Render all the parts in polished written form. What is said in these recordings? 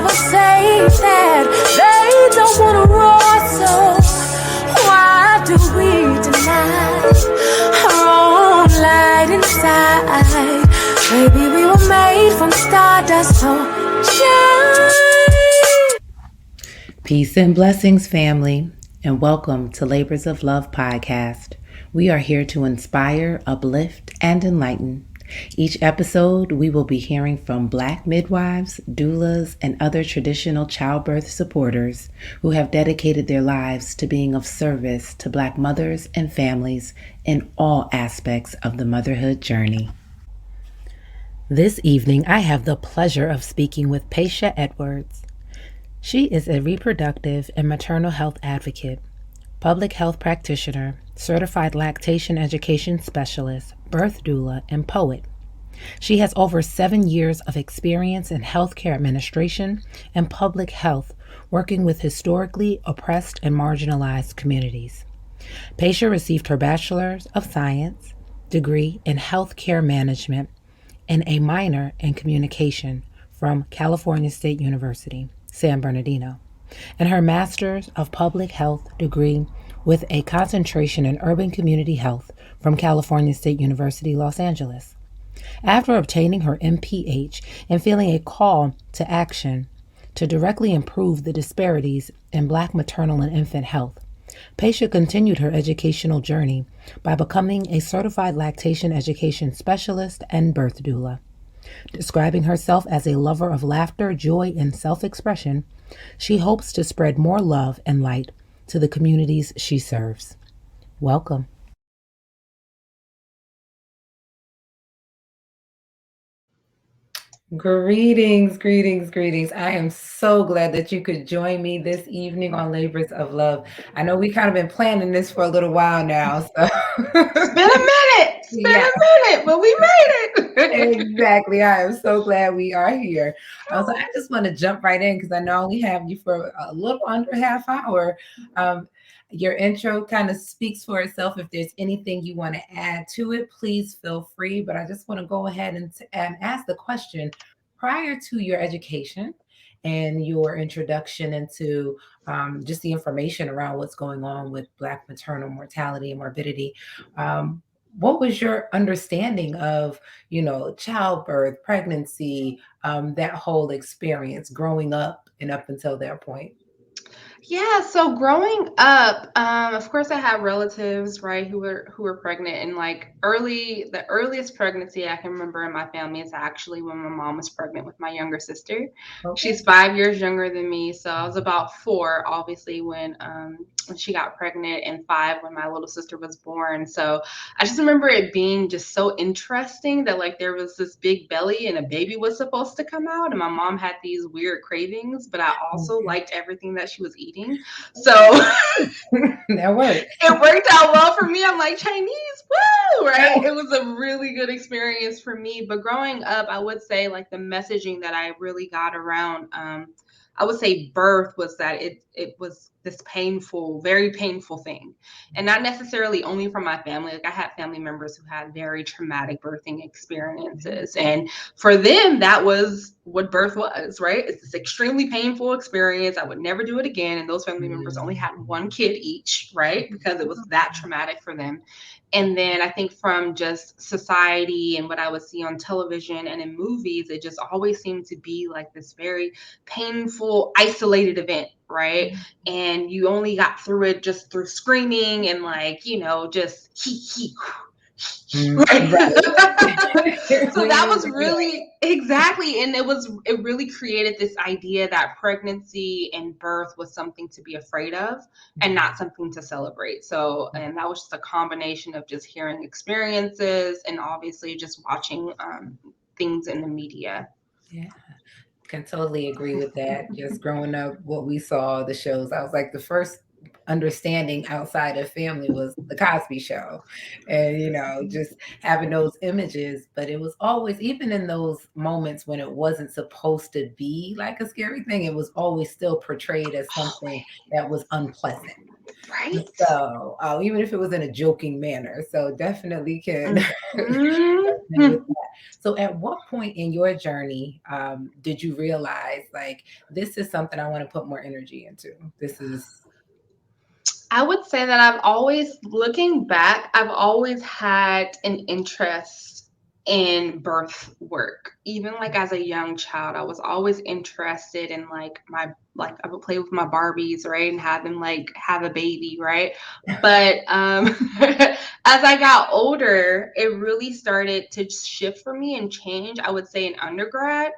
never say that they don't want to roar, so why do we deny our own light inside? Baby, we were made from stardust, so shine. Peace and blessings, family, and welcome to Labors of Love podcast. We are here to inspire, uplift, and enlighten. Each episode, we will be hearing from Black midwives, doulas, and other traditional childbirth supporters who have dedicated their lives to being of service to Black mothers and families in all aspects of the motherhood journey. This evening, I have the pleasure of speaking with Payshia Edwards. She is a reproductive and maternal health advocate, public health practitioner, certified lactation education specialist, birth doula, and poet. She has over 7 years of experience in healthcare administration and public health, working with historically oppressed and marginalized communities. Payshia received her Bachelor of Science degree in healthcare management and a minor in communication from California State University, San Bernardino, and her Master's of Public Health degree with a concentration in urban community health from California State University, Los Angeles. After obtaining her MPH and feeling a call to action to directly improve the disparities in Black maternal and infant health, Payshia continued her educational journey by becoming a certified lactation education specialist and birth doula. Describing herself as a lover of laughter, joy, and self-expression, she hopes to spread more love and light to the communities she serves. Welcome. Greetings, greetings, greetings. I am so glad that you could join me this evening on Labors of Love. I know we kind of been planning this for a little while now. So It's been a minute, but we made it. Exactly. I am so glad we are here. So I just want to jump right in because I know I only have you for a little under a half hour. Your intro kind of speaks for itself. If there's anything you want to add to it, please feel free. But I just want to go ahead and ask the question, prior to your education and your introduction into just the information around what's going on with Black maternal mortality and morbidity, what was your understanding of, childbirth, pregnancy, that whole experience growing up and up until that point? Yeah, so growing up, of course, I had relatives, right, who were pregnant, and the earliest pregnancy I can remember in my family is actually when my mom was pregnant with my younger sister. Okay. She's 5 years younger than me, so I was about 4, obviously, when she got pregnant, and 5 when my little sister was born. So I just remember it being just so interesting that there was this big belly and a baby was supposed to come out, and my mom had these weird cravings, but I also liked everything that she was eating. So that worked. It worked out well for me. I'm like, Chinese, woo, right? It was a really good experience for me. But growing up, I would say the messaging that I really got around, I would say birth was that it was this painful, very painful thing. And not necessarily only from my family. I had family members who had very traumatic birthing experiences. And for them, that was what birth was, right? It's this extremely painful experience. I would never do it again. And those family members only had 1 kid each, right? Because it was that traumatic for them. And then I think from just society and what I would see on television and in movies, it just always seemed to be this very painful, isolated event, right? And you only got through it just through screaming and just he. Right. So that was really exactly, and it really created this idea that pregnancy and birth was something to be afraid of and not something to celebrate. So, and that was just a combination of just hearing experiences and obviously just watching things in the media. Yeah, can totally agree with that. Just growing up, what we saw, the shows, I was the first understanding outside of family was the Cosby Show, and just having those images. But it was always, even in those moments when it wasn't supposed to be like a scary thing, it was always still portrayed as something that was unpleasant. Right. So even if it was in a joking manner, so definitely can Mhm. resonate with that. So at what point in your journey did you realize like this is something I want to put more energy into? This is I would say that looking back, I've always had an interest in birth work. Even like as a young child, I was always interested in I would play with my Barbies, right? And have them like have a baby, right? But as I got older, it really started to shift for me and change. I would say in undergrad,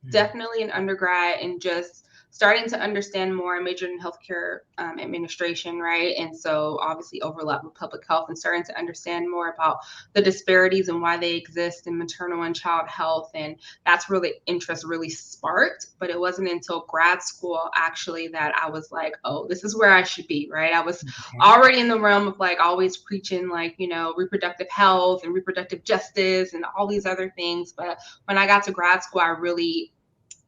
definitely in undergrad, and just starting to understand more. I majored in healthcare administration, right? And so obviously overlap with public health, and starting to understand more about the disparities and why they exist in maternal and child health. And that's really interest really sparked. But it wasn't until grad school actually that I was like, oh, this is where I should be, right? I was already in the realm of like always preaching like, reproductive health and reproductive justice and all these other things. But when I got to grad school, I really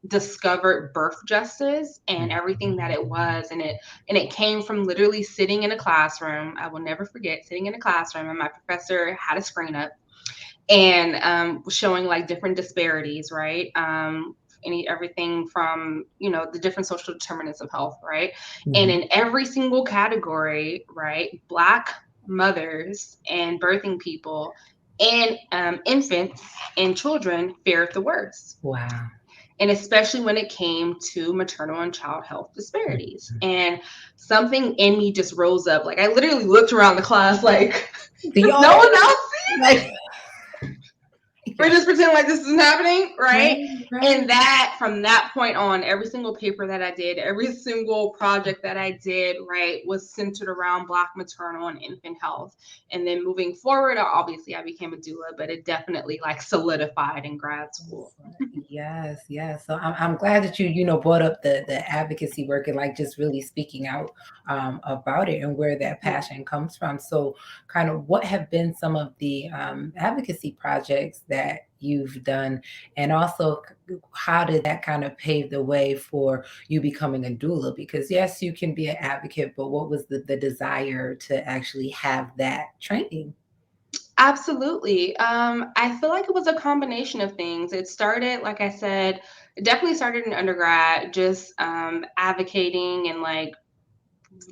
discovered birth justice and everything that it was, and it came from literally sitting in a classroom. I will never forget sitting in a classroom, and my professor had a screen up and showing like different disparities, right? Everything from the different social determinants of health, right? And in every single category, right, Black mothers and birthing people and infants and children fared the worst. wow. And especially when it came to maternal and child health disparities. And something in me just rose up. Like I literally looked around the class like, does no one else see like we're just pretending like this isn't happening, right? right. And that from that point on, every single paper that I did, every single project that I did, right, was centered around Black maternal and infant health. And then moving forward, obviously I became a doula, but it definitely like solidified in grad school. Yes, yes. So I'm glad that you brought up the advocacy work and like just really speaking out about it and where that passion comes from. So kind of what have been some of the advocacy projects that you've done, and also how did that kind of pave the way for you becoming a doula? Because yes, you can be an advocate, but what was the desire to actually have that training? Absolutely. I feel like it was a combination of things. It started, like I said, it definitely started in undergrad, just advocating and like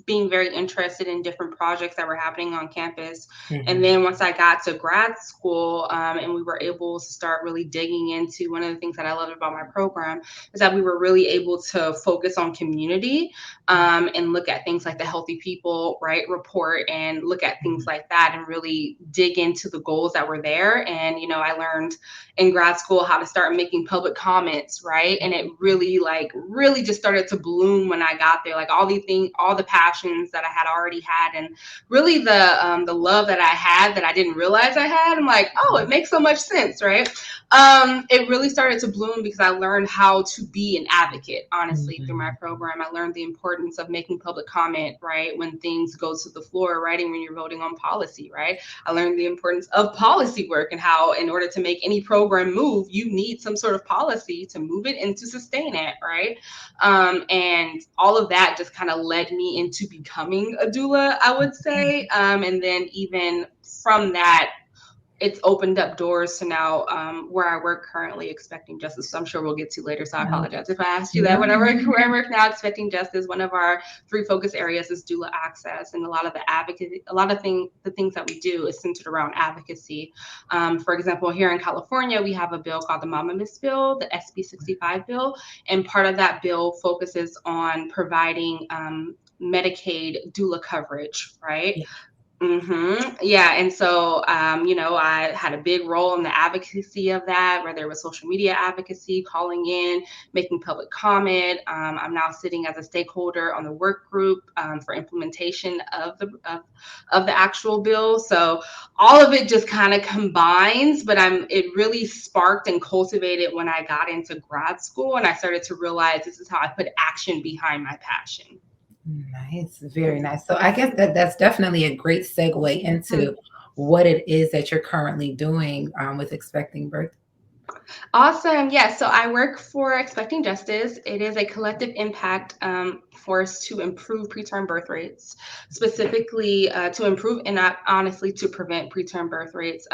being very interested in different projects that were happening on campus. And then once I got to grad school and we were able to start really digging into, one of the things that I loved about my program is that we were really able to focus on community and look at things like the Healthy People, right, report, and look at things like that and really dig into the goals that were there. And, I learned in grad school how to start making public comments, right? And it really just started to bloom when I got there. Like all the passions that I had already had, and really the love that I had that I didn't realize I had. I'm like, oh, it makes so much sense, right? It really started to bloom because I learned how to be an advocate, honestly, through my program. I learned the importance of making public comment, right, when things go to the floor, right, and when you're voting on policy, right? I learned the importance of policy work and how in order to make any program move, you need some sort of policy to move it and to sustain it, right? And all of that just kind of led me into becoming a doula, I would say. And then even from that, it's opened up doors to now where I work currently, Expecting Justice. So I'm sure we'll get to later. So I apologize if I asked you that. Where I work now, Expecting Justice, one of our 3 focus areas is doula access, and a lot of the things that we do is centered around advocacy. For example, here in California, we have a bill called the Mama Miss Bill, the SB 65 bill, and part of that bill focuses on providing Medicaid doula coverage, right? Yeah. And so, I had a big role in the advocacy of that, whether it was social media advocacy, calling in, making public comment. I'm now sitting as a stakeholder on the work group for implementation of the actual bill. So all of it just kind of combines, but it really sparked and cultivated when I got into grad school and I started to realize this is how I put action behind my passion. Nice, very nice. So I guess that's definitely a great segue into what it is that you're currently doing with Expecting Birth. Awesome. Yeah. So I work for Expecting Justice. It is a collective impact force to improve preterm birth rates, specifically to improve and not honestly to prevent preterm birth rates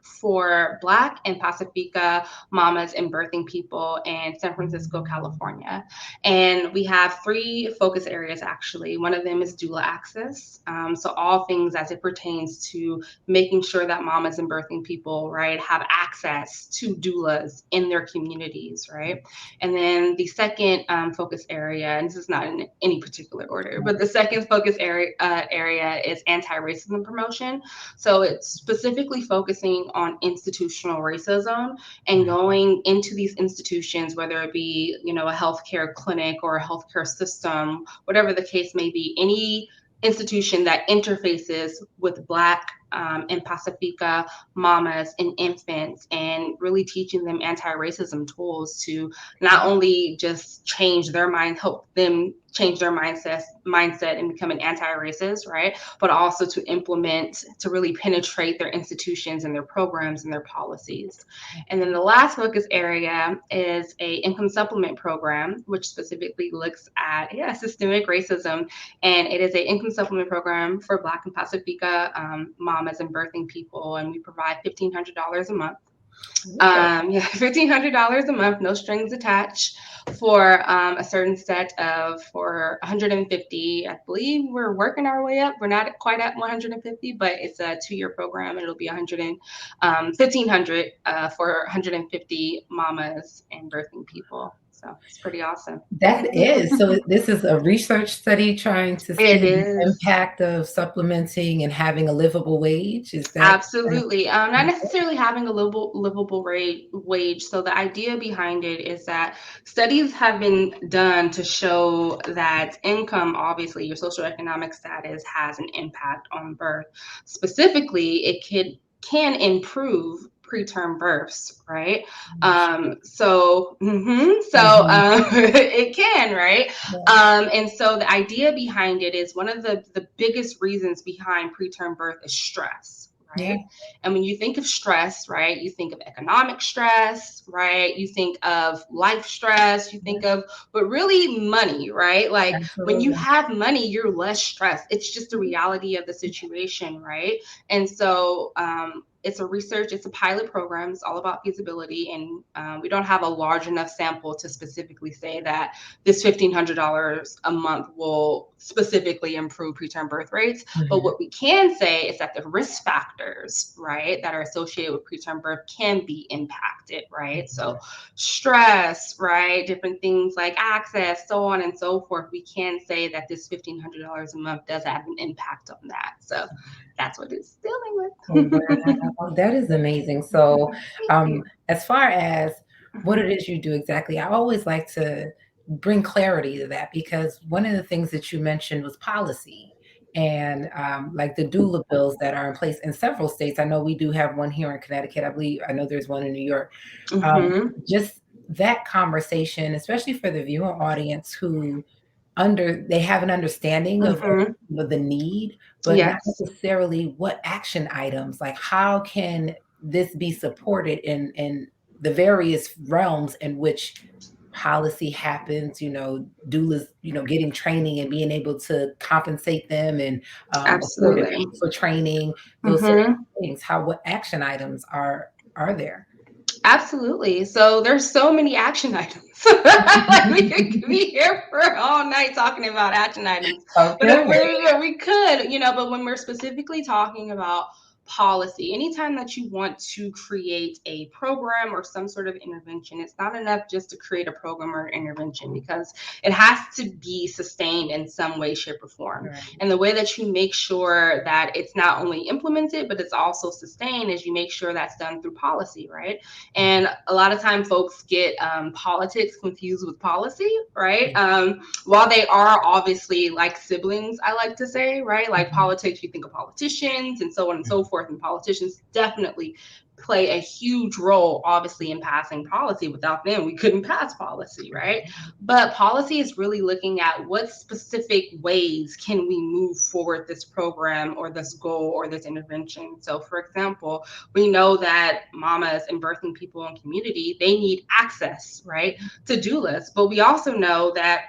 for Black and Pacifica mamas and birthing people in San Francisco, California. And we have three focus areas actually. One of them is doula access. So all things as it pertains to making sure that mamas and birthing people, right, have access to doulas in their communities, right? And then the second focus area, and this is not in any particular order, but the second focus area is anti-racism promotion. So it's specifically focusing on institutional racism and going into these institutions, whether it be, a healthcare clinic or a healthcare system, whatever the case may be, any institution that interfaces with Black and Pacifica mamas and infants, and really teaching them anti-racism tools to not only just change their mind, help them change their mindset and become an anti-racist, right? But also to implement, to really penetrate their institutions and their programs and their policies. And then the last focus area is a income supplement program, which specifically looks at systemic racism. And it is an income supplement program for Black and Pacifica mamas and birthing people. And we provide $1,500 a month. $1,500 a month, no strings attached, for a certain set of, for 150. I believe we're working our way up. We're not quite at 150, but it's a 2-year program. It'll be 1,500 for 150 mamas and birthing people. So it's pretty awesome. That is. So this is a research study trying to see the impact of supplementing and having a livable wage. Is that absolutely not necessarily having a livable wage? So the idea behind it is that studies have been done to show that income, obviously your socioeconomic status, has an impact on birth. Specifically, it can improve preterm births, right? It can, right? And so the idea behind it is one of the biggest reasons behind preterm birth is stress. Right. Yeah. And when you think of stress, right, you think of economic stress, right? You think of life stress, you think of, but really money, right? Like when you have money, you're less stressed. It's just the reality of the situation, right? And so it's a pilot program. It's all about feasibility. And we don't have a large enough sample to specifically say that this $1,500 a month will specifically improve preterm birth rates. Mm-hmm. But what we can say is that the risk factors, right, that are associated with preterm birth can be impacted, right? So stress, right, different things like access, so on and so forth. We can say that this $1,500 a month does have an impact on that. So that's what it's dealing with. Wow, that is amazing. So as far as what it is you do exactly, I always like to bring clarity to that, because one of the things that you mentioned was policy and like the doula bills that are in place in several states. I know we do have one here in Connecticut. I know there's one in New York. Just that conversation, especially for the viewing audience who they have an understanding of the need, but not necessarily what action items, like how can this be supported in the various realms in which policy happens, doulas, getting training and being able to compensate them and absolutely for training, those sort of things. What action items are there? Absolutely. So there's so many action items. We could be here for all night talking about action items. Okay. But we could, but when we're specifically talking about policy, anytime that you want to create a program or some sort of intervention, it's not enough just to create a program or intervention, because it has to be sustained in some way, shape, or form. Right. And the way that you make sure that it's not only implemented, but it's also sustained, is you make sure that's done through policy, right? And a lot of time folks get politics confused with policy, right? While they are obviously like siblings, I like to say, right? Like politics, you think of politicians and so on and so forth, and politicians definitely play a huge role, obviously, in passing policy. Without them, we couldn't pass policy, right? But policy is really looking at what specific ways can we move forward this program or this goal or this intervention. So, for example, we know that mamas and birthing people in community, they need access, right, to doulas. But we also know that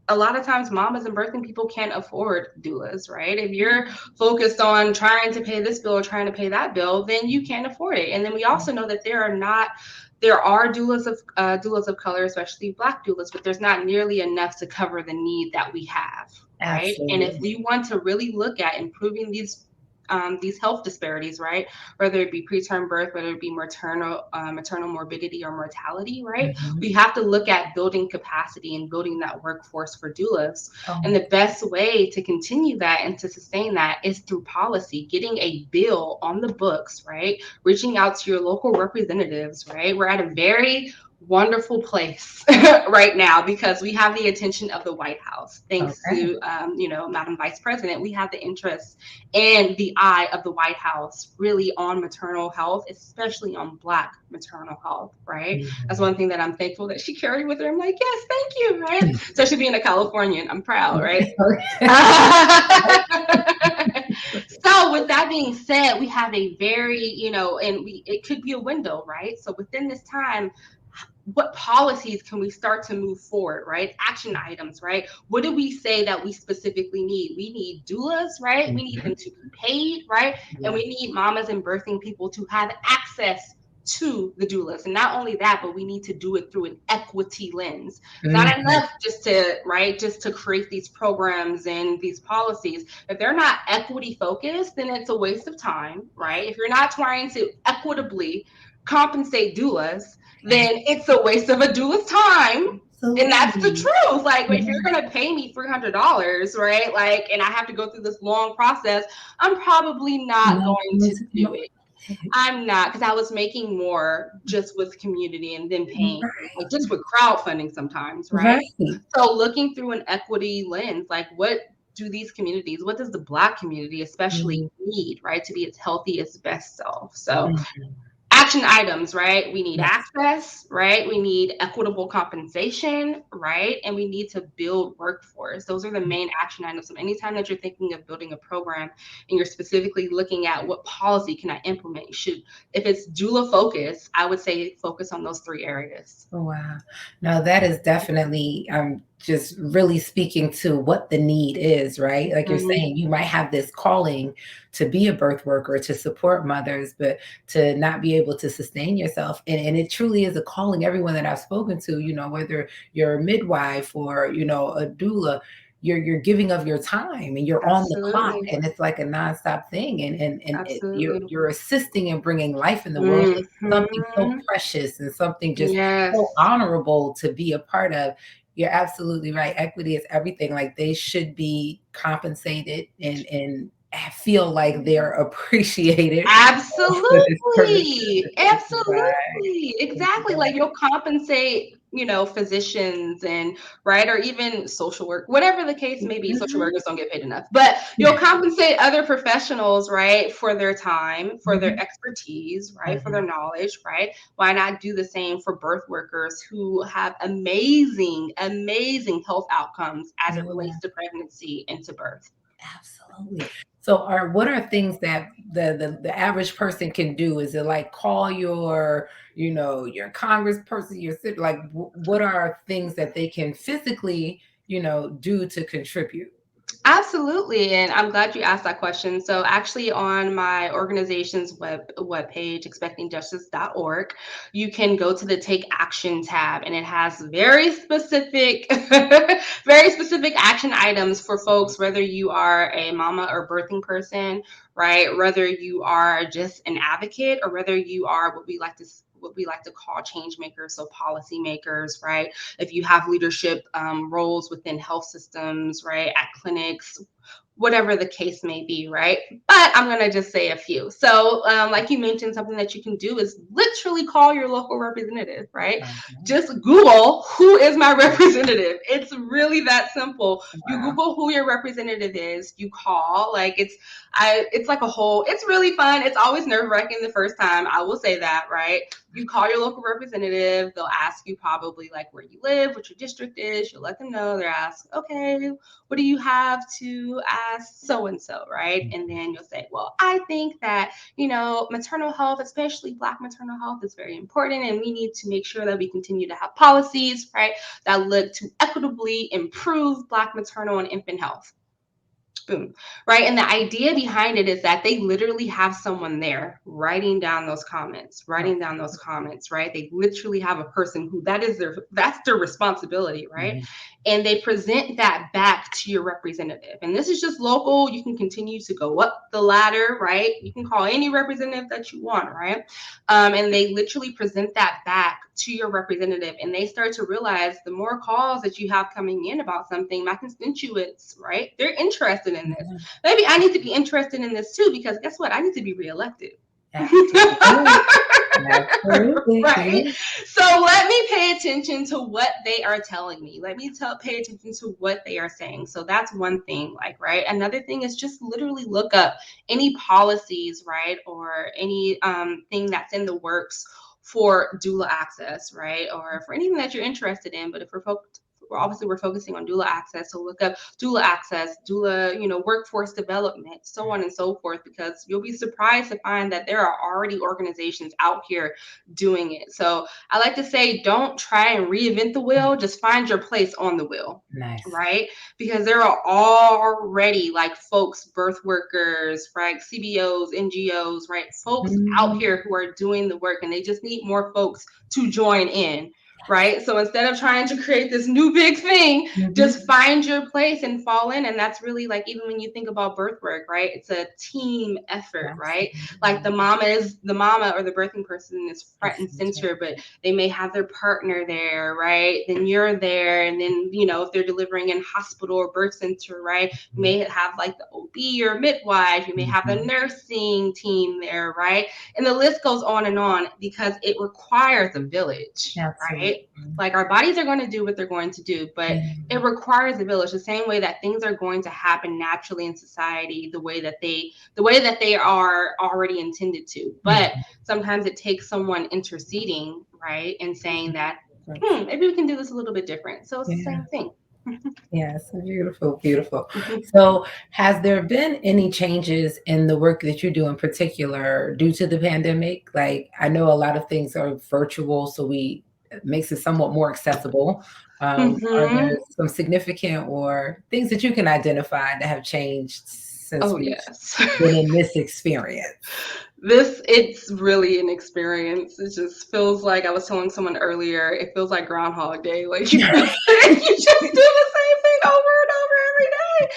a lot of times mamas and birthing people can't afford doulas, right? If you're focused on trying to pay this bill or trying to pay that bill, then you can't afford it. And then we also know that there are doulas of color, especially Black doulas, but there's not nearly enough to cover the need that we have, right? And if Absolutely. we want to really look at improving these health disparities, right? Whether it be preterm birth, whether it be maternal morbidity or mortality, right? Mhm. We have to look at building capacity and building that workforce for doulas. And Oh, the best way to continue that and to sustain that is through policy, getting a bill on the books, right? Reaching out to your local representatives, right? We're at a very wonderful place right now because we have the attention of the White House. Thanks okay. to, Madam Vice President, we have the interest and the eye of the White House really on maternal health, especially on Black maternal health, right? That's Mhm. one thing that I'm thankful that she carried with her. I'm like, yes, thank you, right? Especially being a Californian, I'm proud, right? So with that being said, we have a very, and it could be a window, right? So within this time, what policies can we start to move forward, right? Action items, right? What do we say that we specifically need? We need doulas, right? We need Mhm. them to be paid, right? And Yeah. we need mamas and birthing people to have access to the doulas. And not only that, but we need to do it through an equity lens. It's not Mhm. enough just to create these programs and these policies. If they're not equity focused, then it's a waste of time, right? If you're not trying to equitably compensate doulas, then it's a waste of a doula's time. And that's the Absolutely. truth. Like, if you're Yeah. gonna pay me $300, right? Like, and I have to go through this long process, I'm probably not Not going going to to come do up it. I'm not, because I was making more just with community and then paying, like just with crowdfunding sometimes, right? right. So looking through an equity lens, like what does the Black community especially Mhm. need, right, to be its healthiest best self? So Mhm. action items, right? We need Yes. access, right? We need equitable compensation, right? And we need to build workforce. Those are the main action items. So anytime that you're thinking of building a program and you're specifically looking at what policy can I implement, if it's doula focused, I would say focus on those three areas. Oh, wow. No, that is definitely just really speaking to what the need is, right? Like you're Mhm. saying, you might have this calling to be a birth worker, to support mothers, but to not be able to sustain yourself. And it truly is a calling. Everyone that I've spoken to, whether you're a midwife or, a doula, you're giving of your time and you're on the clock Absolutely. and it's like a nonstop thing. Absolutely. You're assisting and bringing life in the world. It's something so Mhm. precious and something just so Yes. honorable to be a part of. You're absolutely right. Equity is everything. Like they should be compensated and feel like they're appreciated for this service that Absolutely. they provide. Absolutely. Exactly. Like you'll compensate, physicians and right, or even social work, whatever the case may be. Social Mhm. workers don't get paid enough, but you'll compensate other professionals, right, for their time, for their Mhm. expertise, right, for their Mhm. knowledge, right? Why not do the same for birth workers who have amazing, amazing health outcomes as it Yeah. relates to pregnancy and to birth? Absolutely. So what are things that the average person can do? Is it like call your congressperson, your city, like what are things that they can physically, do to contribute? Absolutely, and I'm glad you asked that question. So actually on my organization's webpage, expectingjustice.org, you can go to the Take Action tab and it has very specific very specific action items for folks, whether you are a mama or birthing person, right? Whether you are just an advocate or whether you are what we like to call change makers, so policy makers, right? If you have leadership roles within health systems, right, at clinics, whatever the case may be, right? But I'm going to just say a few. So like you mentioned, something that you can do is literally call your local representative, right? Just Google, who is my representative? It's really that simple. You Google who your representative is, you call, like it's like a whole, it's really fun. It's always nerve-wracking the first time, I will say that, right? You call your local representative, they'll ask you probably like where you live, what your district is, you'll let them know, they'll ask, okay, what do you have to ask so-and-so, right? And then you'll say, well, I think that, maternal health, especially Black maternal health, is very important, and we need to make sure that we continue to have policies, right, that look to equitably improve Black maternal and infant health. Boom. Right. And the idea behind it is that they literally have someone there writing down those comments, right? They literally have a person who that's their responsibility, right? And they present that back to your representative. And this is just local. You can continue to go up the ladder, right? You can call any representative that you want, right? And they literally present that back to your representative, and they start to realize the more calls that you have coming in about something, my constituents, right, they're interested in this. Maybe I need to be interested in this too, because guess what? I need to be reelected. Absolutely. Right. So let me pay attention to what they are telling me. Let me pay attention to what they are saying. So that's one thing, like, right. Another thing is just literally look up any policies, right, or any thing that's in the works for doula access, right, or for anything that you're interested in. But if we're focusing on doula access, so look up doula access, doula, workforce development, so on and so forth, because you'll be surprised to find that there are already organizations out here doing it. So I like to say, don't try and reinvent the wheel, just find your place on the wheel. Nice. Right? Because there are already like folks, birth workers, right? CBOs, NGOs, right? Folks out here who are doing the work, and they just need more folks to join in. Right. So instead of trying to create this new big thing, just find your place and fall in. And that's really like, even when you think about birth work, right, it's a team effort, right? Like the mama or the birthing person is front and center, but they may have their partner there, right? Then you're there. And then, if they're delivering in hospital or birth center, right, you may have like the OB or midwife, you may have the nursing team there, right? And the list goes on, because it requires a village, right? Like our bodies are going to do what they're going to do, but it requires a village, the same way that things are going to happen naturally in society, the way that they are already intended to. But sometimes it takes someone interceding, right, and saying that, maybe we can do this a little bit different. So it's the same thing. Yes, beautiful, beautiful. So has there been any changes in the work that you do in particular due to the pandemic? Like, I know a lot of things are virtual, so it makes it somewhat more accessible. Are there some significant or things that you can identify that have changed since we've been in this experience? It's really an experience. It just feels like, I was telling someone earlier, it feels like Groundhog Day. Like you just do the same thing over and over every day.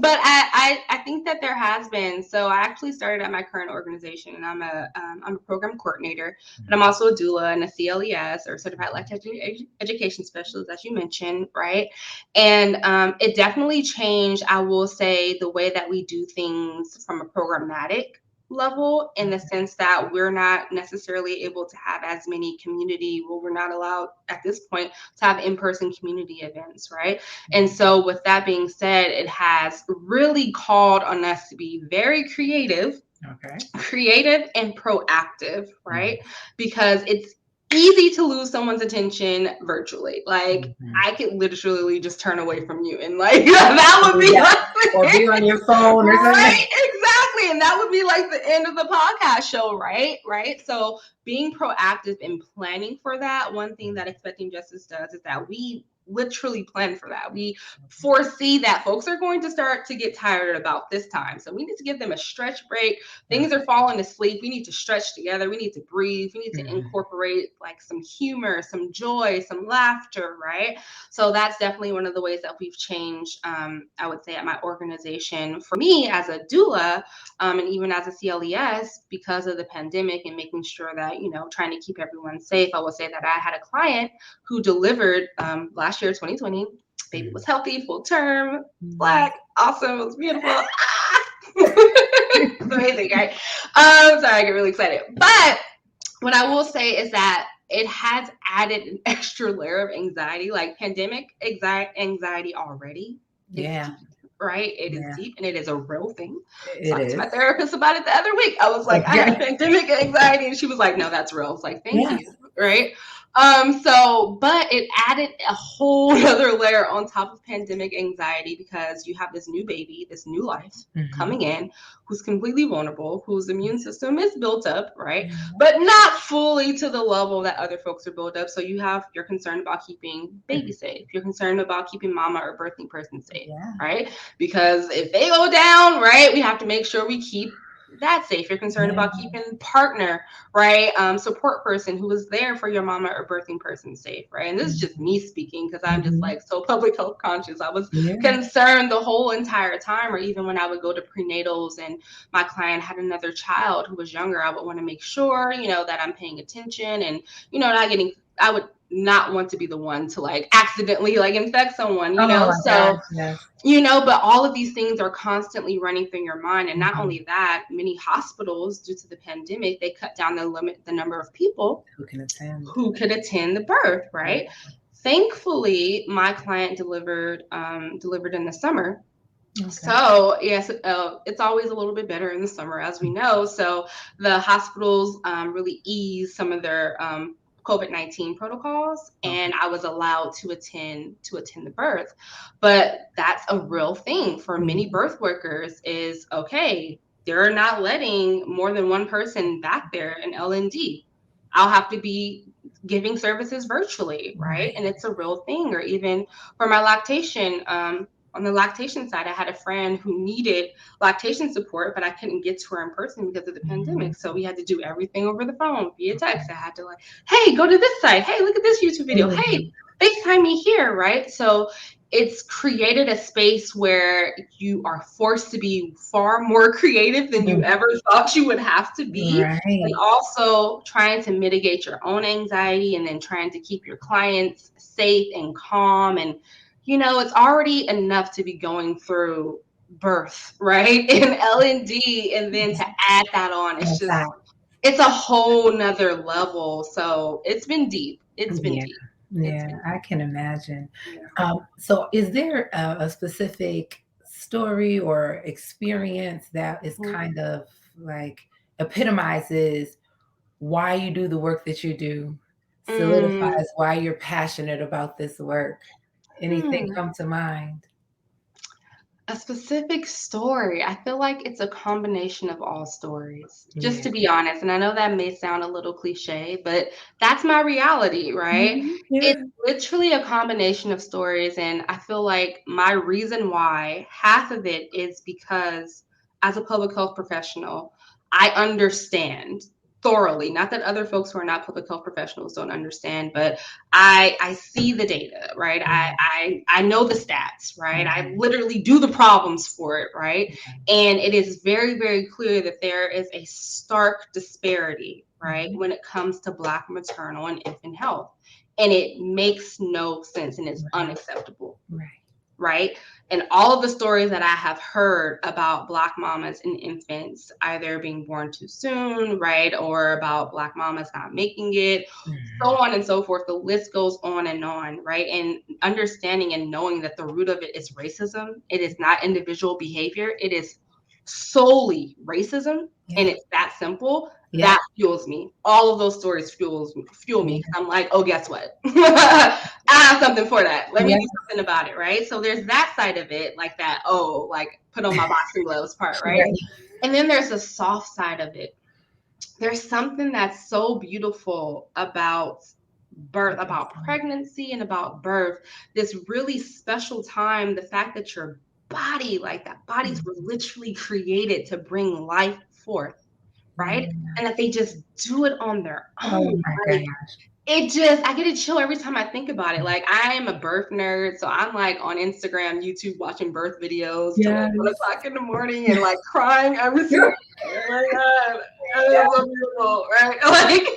But I think that there has been. So I actually started at my current organization, and I'm a program coordinator, but I'm also a doula and a CLES, or certified lactation education specialist, as you mentioned, right? And it definitely changed, I will say, the way that we do things from a programmatic level, in the sense that we're not necessarily able to have as many we're not allowed at this point to have in-person community events, right? And so with that being said, it has really called on us to be very creative and proactive, right? Because it's easy to lose someone's attention virtually. Like I could literally just turn away from you, and like that would be or be on your phone or something. Right, exactly. And that would be like the end of the podcast show, right? So being proactive and planning for that. One thing that Expecting Justice does is that we literally plan for that. We foresee that folks are going to start to get tired about this time. So we need to give them a stretch break. Things are falling asleep. We need to stretch together. We need to breathe. We need to incorporate like some humor, some joy, some laughter, right? So that's definitely one of the ways that we've changed, I would say, at my organization. For me as a doula, and even as a CLES, because of the pandemic and making sure that, trying to keep everyone safe, I will say that I had a client who delivered last last year, 2020. Baby was healthy, full term, Black, awesome, it was beautiful. It's amazing, right? Sorry, I get really excited. But what I will say is that it has added an extra layer of anxiety, like pandemic anxiety already. Yeah. Deep, right? It is deep and it is a real thing. It To my therapist about it the other week. I was like, I have pandemic anxiety, and she was like, no, that's real. I was like, thank you, right? But it added a whole other layer on top of pandemic anxiety because you have this new baby, this new life coming in, who's completely vulnerable, whose immune system is built up, right? But not fully to the level that other folks are built up. So you're concerned about keeping baby safe. You're concerned about keeping mama or birthing person safe, right? Because if they go down, right, we have to make sure we keep that safe. You're concerned about keeping partner, right, support person who was there for your mama or birthing person safe, right? And this is just me speaking because I'm just like so public health conscious. I was concerned the whole entire time, or even when I would go to prenatals and my client had another child who was younger, I would want to make sure, that I'm paying attention and, I would not want to be the one to like accidentally like infect someone, but all of these things are constantly running through your mind. And not only that, many hospitals, due to the pandemic, they cut down the number of people who could attend the birth, right? Thankfully, my client delivered in the summer. So yes, it's always a little bit better in the summer, as we know. So the hospitals really ease some of their COVID-19 protocols, and I was allowed to attend the birth. But that's a real thing for many birth workers is, okay, they're not letting more than one person back there in LND. I'll have to be giving services virtually, right? And it's a real thing. Or even for my lactation, on the lactation side, I had a friend who needed lactation support, but I couldn't get to her in person because of the pandemic. So we had to do everything over the phone via text. I had to like, hey, go to this site. Hey, look at this YouTube video. Hey, FaceTime me here, right? So it's created a space where you are forced to be far more creative than you ever thought you would have to be. And also trying to mitigate your own anxiety and then trying to keep your clients safe and calm. And it's already enough to be going through birth, right? In LND, and then to add that on, it's a whole nother level. So it's been deep. It's been deep. Yeah, I can imagine. So is there a specific story or experience that is kind of like epitomizes why you do the work that you do, solidifies why you're passionate about this work? Anything come to mind? A specific story. I feel like it's a combination of all stories, just to be honest. And I know that may sound a little cliche, but that's my reality, right? It's literally a combination of stories. And I feel like my reason why, half of it is because as a public health professional, I understand thoroughly, not that other folks who are not public health professionals don't understand, but I see the data, right? I know the stats, right? I literally do the problems for it, right? And it is very, very clear that there is a stark disparity, right, when it comes to Black maternal and infant health. And it makes no sense and it's unacceptable. Right? And all of the stories that I have heard about Black mamas and infants either being born too soon, right? Or about Black mamas not making it, so on and so forth. The list goes on, right? And understanding and knowing that the root of it is racism. It is not individual behavior. It is solely racism. And it's that simple. That fuels me. All of those stories fuel me. I'm like, oh, guess what? I have something for that. Let me do something about it, right? So there's that side of it, like that, like put on my boxing gloves part, right? And then there's the soft side of it. There's something that's so beautiful about birth, about pregnancy and about birth, this really special time, the fact that your body, like that bodies were literally created to bring life forth. Right? And that they just do it on their own. I get a chill every time I think about it. Like, I am a birth nerd, so I'm like on Instagram, YouTube, watching birth videos till like 1 o'clock in the morning and like crying every single day. Oh my God, that is so beautiful, right? Like,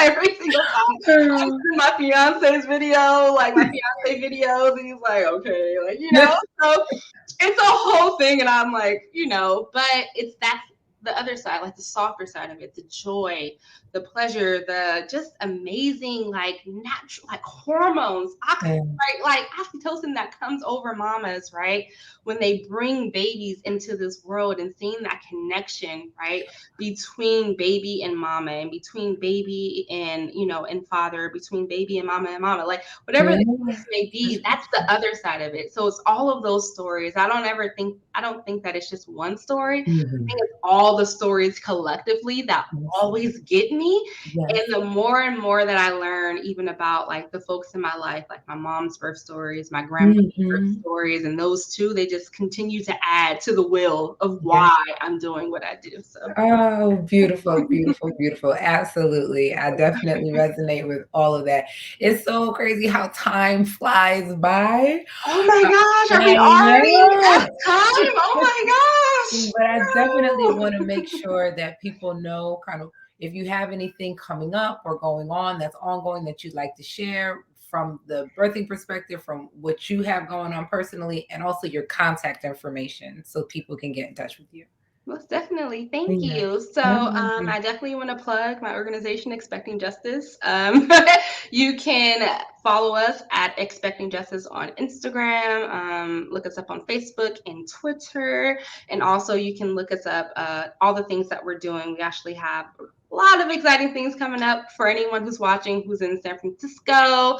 every single time. I send my fiance's video, like my fiance videos, and he's like, okay, like, so it's a whole thing. And I'm like, but that's the other side, like the softer side of it, the joy, the pleasure, the just amazing, like natural, like hormones, right? Like oxytocin that comes over mamas, right? When they bring babies into this world and seeing that connection, right? Between baby and mama, and between baby and, and father, between baby and mama, like whatever the case may be, that's the other side of it. So it's all of those stories. I don't think that it's just one story. I think it's all the stories collectively that always get me. And the more and more that I learn, even about like the folks in my life, like my mom's birth stories, my grandmother's birth stories, and those two, they just continue to add to the will of why I'm doing what I do. So. Oh, beautiful, beautiful, beautiful. Absolutely. I definitely resonate with all of that. It's so crazy how time flies by. Oh my gosh, are we already at time? Oh my gosh. But I definitely want to make sure that people know kind of if you have anything coming up or going on that's ongoing that you'd like to share from the birthing perspective, from what you have going on personally, and also your contact information so people can get in touch with you. Most definitely. Thank you. So I definitely want to plug my organization, Expecting Justice. You can follow us at Expecting Justice on Instagram. Look us up on Facebook and Twitter. And also you can look us up, all the things that we're doing. We actually have a lot of exciting things coming up for anyone who's watching who's in San Francisco.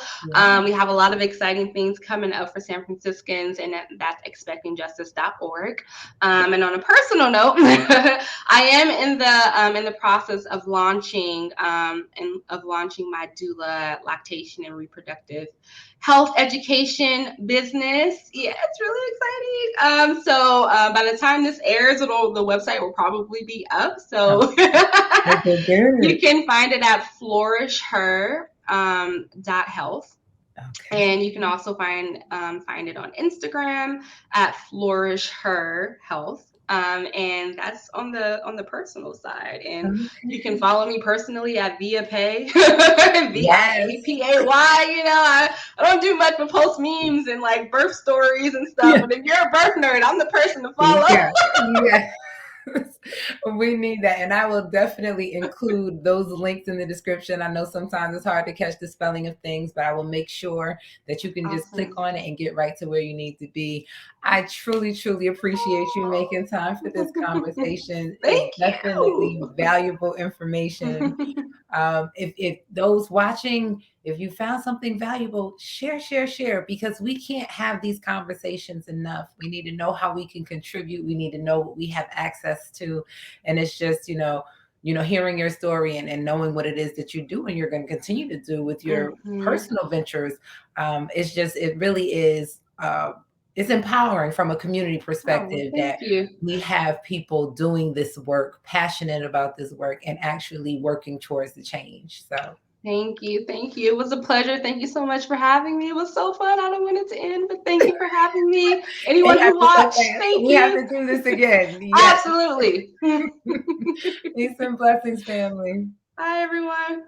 We have a lot of exciting things coming up for San Franciscans, and that's expectingjustice.org. And on a personal note, I am in the process of launching my Doula, lactation and reproductive health education business. Yeah, it's really exciting. So by the time this airs, the website will probably be up. So you can find it at flourishher.health. And you can also find it on Instagram at flourishherhealth. And that's on the personal side. And you can follow me personally at ViaPay, ViaPay. I don't do much but post memes and like birth stories and stuff. But if you're a birth nerd, I'm the person to follow. We need that. And I will definitely include those links in the description. I know sometimes it's hard to catch the spelling of things, but I will make sure that you can just click on it and get right to where you need to be. I truly, truly appreciate you making time for this conversation. Thank you. Definitely valuable information. If those watching, if you found something valuable, share, because we can't have these conversations enough. We need to know how we can contribute. We need to know what we have access to. And it's just, hearing your story and knowing what it is that you do and you're going to continue to do with your personal ventures. It really is, it's empowering from a community perspective we have people doing this work, passionate about this work, and actually working towards the change. So Thank you. It was a pleasure. Thank you so much for having me. It was so fun. I don't want it to end, but thank you for having me. Anyone who watched, thank you. We have to do this again. Yes. Absolutely. Peace and blessings, family. Bye, everyone.